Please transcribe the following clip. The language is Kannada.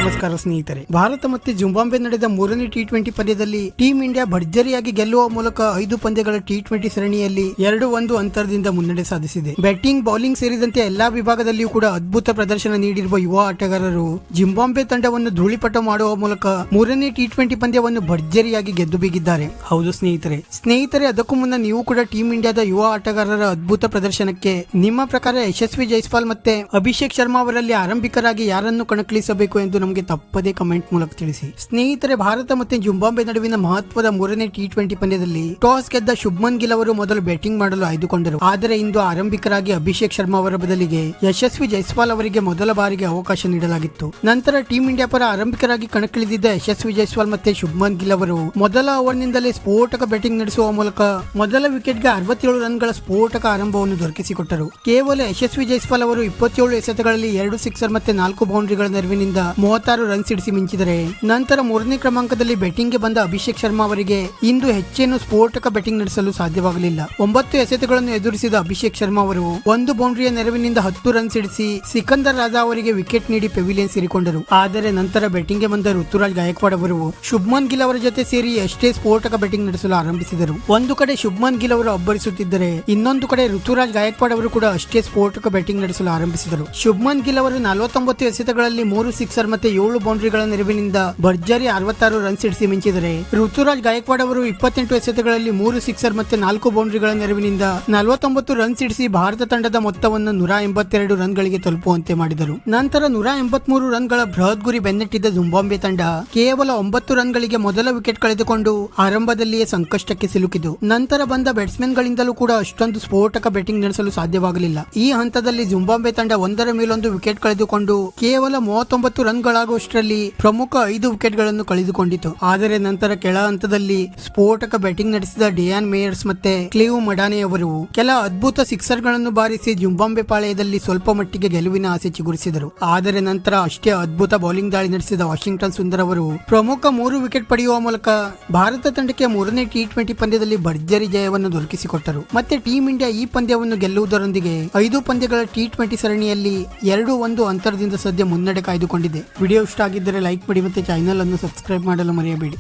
ನಮಸ್ಕಾರ ಸ್ನೇಹಿತರೆ. ಭಾರತ ಮತ್ತೆ ಜಿಂಬಾಬ್ವೆ ನಡೆದ ಮೂರನೇ ಟಿ20 ಪಂದ್ಯದಲ್ಲಿ ಟೀಂ ಇಂಡಿಯಾ ಭರ್ಜರಿಯಾಗಿ ಗೆಲ್ಲುವ ಮೂಲಕ 5 ಪಂದ್ಯಗಳ ಟಿ20 ಸರಣಿಯಲ್ಲಿ 2-1 ಅಂತರದಿಂದ ಮುನ್ನಡೆ ಸಾಧಿಸಿದೆ. ಬ್ಯಾಟಿಂಗ್, ಬೌಲಿಂಗ್ ಸೇರಿದಂತೆ ಎಲ್ಲಾ ವಿಭಾಗದಲ್ಲಿಯೂ ಕೂಡ ಅದ್ಭುತ ಪ್ರದರ್ಶನ ನೀಡಿರುವ ಯುವ ಆಟಗಾರರು ಜಿಂಬಾಬ್ವೆ ತಂಡವನ್ನು ಧೂಳಿಪಟ ಮಾಡುವ ಮೂಲಕ ಮೂರನೇ ಟಿ20 ಪಂದ್ಯವನ್ನು ಭರ್ಜರಿಯಾಗಿ ಗೆದ್ದು ಬೀಗಿದ್ದಾರೆ. ಹೌದು ಸ್ನೇಹಿತರೆ, ಅದಕ್ಕೂ ಮುನ್ನ ನೀವು ಕೂಡ ಟೀಂ ಇಂಡಿಯಾದ ಯುವ ಆಟಗಾರರ ಅದ್ಭುತ ಪ್ರದರ್ಶನಕ್ಕೆ ನಿಮ್ಮ ಪ್ರಕಾರ ಯಶಸ್ವಿ ಜೈಸ್ವಾಲ್ ಮತ್ತೆ ಅಭಿಷೇಕ್ ಶರ್ಮಾ ಅವರಲ್ಲಿ ಆರಂಭಿಕರಾಗಿ ಯಾರನ್ನು ಕಣಕ್ಕಿಳಿಸಬೇಕು ಎಂದು ನಮಗೆ ತಪ್ಪದೇ ಕಮೆಂಟ್ ಮೂಲಕ ತಿಳಿಸಿ. ಸ್ನೇಹಿತರೆ, ಭಾರತ ಮತ್ತೆ ಜಿಂಬಾಬ್ವೆ ನಡುವಿನ ಮಹತ್ವದ ಮೂರನೇ ಟಿ20 ಪಂದ್ಯದಲ್ಲಿ ಟಾಸ್ ಗೆದ್ದ ಶುಭ್ಮನ್ ಗಿಲ್ ಅವರು ಮೊದಲು ಬ್ಯಾಟಿಂಗ್ ಮಾಡಲು ಆಯ್ದುಕೊಂಡರು. ಆದರೆ ಇಂದು ಆರಂಭಿಕರಾಗಿ ಅಭಿಷೇಕ್ ಶರ್ಮಾ ಅವರ ಬದಲಿಗೆ ಯಶಸ್ವಿ ಜೈಸ್ವಾಲ್ ಅವರಿಗೆ ಮೊದಲ ಬಾರಿಗೆ ಅವಕಾಶ ನೀಡಲಾಗಿತ್ತು. ನಂತರ ಟೀಂ ಇಂಡಿಯಾ ಪರ ಆರಂಭಿಕರಾಗಿ ಕಣಕ್ಕಿಳಿದಿದ್ದ ಯಶಸ್ವಿ ಜೈಸ್ವಾಲ್ ಮತ್ತೆ ಶುಭ್ಮನ್ ಗಿಲ್ ಅವರು ಮೊದಲ ಓವರ್ನಿಂದಲೇ ಸ್ಫೋಟಕ ಬ್ಯಾಟಿಂಗ್ ನಡೆಸುವ ಮೂಲಕ ಮೊದಲ ವಿಕೆಟ್ಗೆ 67 ರನ್ಗಳ ಸ್ಫೋಟಕ ಆರಂಭವನ್ನು ದೊರಕಿಸಿಕೊಟ್ಟರು. ಕೇವಲ ಯಶಸ್ವಿ ಜೈಸ್ವಾಲ್ ಅವರು 27 ಎಸೆತಗಳಲ್ಲಿ 2 ಸಿಕ್ಸರ್ ಮತ್ತೆ 4 ಬೌಂಡ್ರಿಗಳ ನೆರವಿನಿಂದ 36 ರನ್ ಸಿಡಿಸಿ ಮಿಂಚಿದರೆ, ನಂತರ ಮೂರನೇ ಕ್ರಮಾಂಕದಲ್ಲಿ ಬ್ಯಾಟಿಂಗ್ಗೆ ಬಂದ ಅಭಿಷೇಕ್ ಶರ್ಮಾ ಅವರಿಗೆ ಇಂದು ಹೆಚ್ಚೇನು ಸ್ಫೋಟಕ ಬ್ಯಾಟಿಂಗ್ ನಡೆಸಲು ಸಾಧ್ಯವಾಗಲಿಲ್ಲ. 9 ಎಸೆತಗಳನ್ನು ಎದುರಿಸಿದ ಅಭಿಷೇಕ್ ಶರ್ಮಾ ಅವರು 1 ಬೌಂಡ್ರಿಯ ನೆರವಿನಿಂದ 10 ರನ್ ಸಿಡಿಸಿ ಸಿಕಂದರ್ ರಾಜಾ ಅವರಿಗೆ ವಿಕೆಟ್ ನೀಡಿ ಪೆವಿಲಿಯನ್ ಸೇರಿಕೊಂಡರು. ಆದರೆ ನಂತರ ಬ್ಯಾಟಿಂಗ್ಗೆ ಬಂದ ಋತುರಾಜ್ ಗಾಯಕ್ವಾಡ್ ಅವರು ಶುಭ್ಮನ್ ಗಿಲ್ ಅವರ ಜೊತೆ ಸೇರಿ ಎಷ್ಟೇ ಸ್ಫೋಟಕ ಬ್ಯಾಟಿಂಗ್ ನಡೆಸಲು ಆರಂಭಿಸಿದರು. ಒಂದು ಕಡೆ ಶುಭ್ಮನ್ ಗಿಲ್ ಅವರು ಅಬ್ಬರಿಸುತ್ತಿದ್ದರೆ, ಇನ್ನೊಂದು ಕಡೆ ಋತುರಾಜ್ ಗಾಯಕ್ವಾಡ್ ಅವರು ಕೂಡ ಅಷ್ಟೇ ಸ್ಫೋಟಕ ಬ್ಯಾಟಿಂಗ್ ನಡೆಸಲು ಆರಂಭಿಸಿದರು. ಶುಭ್ಮನ್ ಗಿಲ್ ಅವರು 49 ಎಸೆತಗಳಲ್ಲಿ 3 ಸಿಕ್ಸರ್ ಮತ್ತೆ 7 ಬೌಂಡ್ರಿಗಳ ನೆರವಿನಿಂದ ಭರ್ಜರಿ 66 ರನ್ ಸಿಡಿಸಿ ಮಿಂಚಿದರೆ, ಋತುರಾಜ್ ಗಾಯಕ್ವಾಡ್ ಅವರು 28 ಎಸೆತಗಳಲ್ಲಿ 3 ಸಿಕ್ಸರ್ ಮತ್ತೆ 4 ಬೌಂಡ್ರಿಗಳ ನೆರವಿನಿಂದ 49 ರನ್ ಸಿಡಿಸಿ ಭಾರತ ತಂಡದ ಮೊತ್ತವನ್ನು 182 ರನ್ಗಳಿಗೆ ತಲುಪುವಂತೆ ಮಾಡಿದರು. ನಂತರ 183 ರನ್ಗಳ ಬೃಹತ್ ಗುರಿ ಬೆನ್ನಟ್ಟಿದ್ದ ಜಿಂಬಾಬ್ವೆ ತಂಡ ಕೇವಲ 9 ರನ್ಗಳಿಗೆ ಮೊದಲ ವಿಕೆಟ್ ಕಳೆದುಕೊಂಡು ಆರಂಭದಲ್ಲಿಯೇ ಸಂಕಷ್ಟಕ್ಕೆ ಸಿಲುಕಿತು. ನಂತರ ಬಂದ ಬ್ಯಾಟ್ಸ್ಮನ್ ಗಳಿಂದಲೂ ಕೂಡ ಅಷ್ಟೊಂದು ಸ್ಫೋಟಕ ಬ್ಯಾಟಿಂಗ್ ನಡೆಸಲು ಸಾಧ್ಯವಾಗಲಿಲ್ಲ. ಈ ಹಂತದಲ್ಲಿ ಜಿಂಬಾಬ್ವೆ ತಂಡ ಒಂದರ ಮೇಲೊಂದು ವಿಕೆಟ್ ಕಳೆದುಕೊಂಡು ಕೇವಲ 39 ರನ್ಗಳಾಗುವಷ್ಟರಲ್ಲಿ ಪ್ರಮುಖ 5 ವಿಕೆಟ್ ಗಳನ್ನು ಕಳೆದುಕೊಂಡಿತು. ಆದರೆ ನಂತರ ಕೆಳ ಹಂತದಲ್ಲಿ ಸ್ಫೋಟಕ ಬ್ಯಾಟಿಂಗ್ ನಡೆಸಿದ ಡಿಯಾನ್ ಮೇಯರ್ಸ್ ಮತ್ತೆ ಕ್ಲೀವ್ ಮಡಾನೆ ಅವರು ಕೆಲ ಅದ್ಭುತ ಸಿಕ್ಸರ್ ಗಳನ್ನು ಬಾರಿಸಿ ಜಿಂಬಾಬ್ವೆ ಪಾಳೆಯದಲ್ಲಿ ಸ್ವಲ್ಪ ಮಟ್ಟಿಗೆ ಗೆಲುವಿನ ಆಸೆ ಚಿಗುರಿಸಿದರು. ಆದರೆ ನಂತರ ಅಷ್ಟೇ ಅದ್ಭುತ ಬೌಲಿಂಗ್ ದಾಳಿ ನಡೆಸಿದ ವಾಷಿಂಗ್ಟನ್ ಸುಂದರ್ ಅವರು ಪ್ರಮುಖ 3 ವಿಕೆಟ್ ಪಡೆಯುವ ಮೂಲಕ ಭಾರತ ತಂಡಕ್ಕೆ ಮೂರನೇ ಟಿ20 ಪಂದ್ಯದಲ್ಲಿ ಭರ್ಜರಿ ಜಯವನ್ನು ದೊರಕಿಸಿಕೊಟ್ಟರು. ಮತ್ತೆ ಟೀಂ ಇಂಡಿಯಾ ಈ ಪಂದ್ಯವನ್ನು ಗೆಲ್ಲುವುದರೊಂದಿಗೆ 5 ಪಂದ್ಯಗಳ ಟಿ20 ಸರಣಿಯಲ್ಲಿ 2-1 ಅಂತರದಿಂದ ಸದ್ಯ ಮುನ್ನಡೆ ಕಾಯ್ದುಕೊಂಡಿದೆ. ವಿಡಿಯೋ ಇಷ್ಟ ಆಗಿದ್ದರೆ ಲೈಕ್ ಮಾಡಿ ಮತ್ತೆ ಚಾನೆಲ್ ಅನ್ನು ಸಬ್ಸ್ಕ್ರೈಬ್ ಮಾಡಲು ಮರೆಯಬೇಡಿ.